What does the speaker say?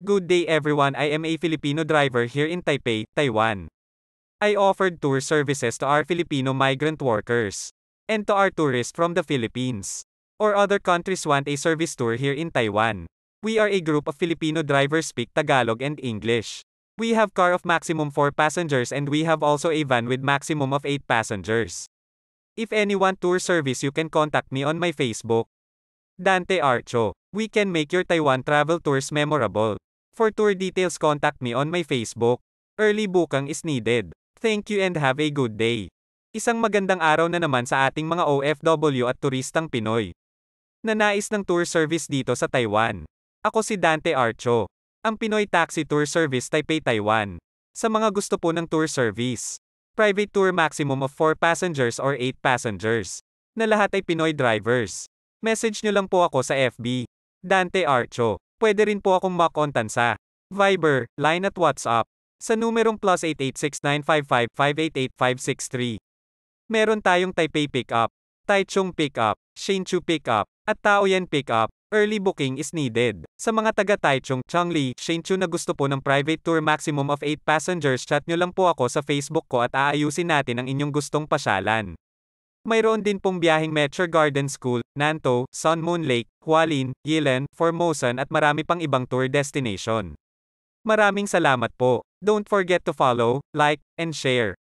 Good day everyone, I am a Filipino driver here in Taipei, Taiwan. I offered tour services to our Filipino migrant workers and to our tourists from the Philippines or other countries want a service tour here in Taiwan. We are a group of Filipino drivers speak Tagalog and English. We have car of maximum 4 passengers and we have also a van with maximum of 8 passengers. If anyone tour service you can contact me on my Facebook. Dante Archo. We can make your Taiwan travel tours memorable. For tour details contact me on my Facebook. Early booking is needed. Thank you and have a good day. Isang magandang araw na naman sa ating mga OFW at turistang Pinoy na nais ng tour service dito sa Taiwan. Ako si Dante Archo, ang Pinoy Taxi Tour Service Taipei, Taiwan. Sa mga gusto po ng tour service, private tour maximum of 4 passengers or 8 passengers, na lahat ay Pinoy drivers. Message nyo lang po ako sa FB, Dante Archo. Pwede rin po akong makontan sa Viber, Line at WhatsApp, sa numerong +886 955 588 563. Meron tayong Taipei Pickup, Taichung Pickup, Hsinchu Pickup, at Taoyuan Pickup. Early booking is needed. Sa mga taga Taichung, Chongli, Hsinchu na gusto po ng private tour maximum of 8 passengers, chat nyo lang po ako sa Facebook ko at aayusin natin ang inyong gustong pasyalan. Mayroon din pong biyaheng Metro Garden School, Nantou, Sun Moon Lake, Hualien, Yilan, Formosan at marami pang ibang tour destination. Maraming salamat po. Don't forget to follow, like, and share.